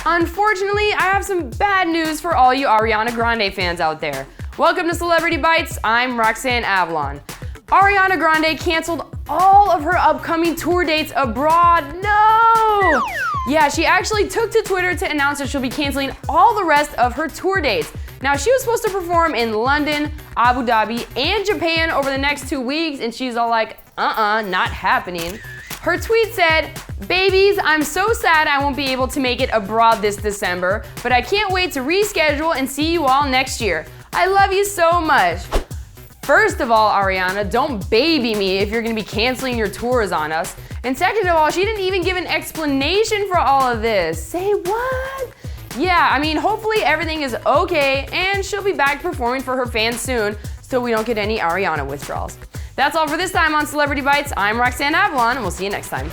Unfortunately, I have some bad news for all you Ariana Grande fans out there. Welcome to Celebrity Bites, I'm Roxanne Avalon. Ariana Grande canceled all of her upcoming tour dates abroad. No! Yeah, she actually took to Twitter to announce that she'll be canceling all the rest of her tour dates. Now, she was supposed to perform in London, Abu Dhabi, and Japan over the next 2 weeks, and she's all like, not happening. Her tweet said, "Babies, I'm so sad I won't be able to make it abroad this December, but I can't wait to reschedule and see you all next year. I love you so much." First of all, Ariana, don't baby me if you're gonna be canceling your tours on us. And second of all, she didn't even give an explanation for all of this. Say what? Yeah, I mean, hopefully everything is okay and she'll be back performing for her fans soon so we don't get any Ariana withdrawals. That's all for this time on Celebrity Bites. I'm Roxanne Avalon and we'll see you next time.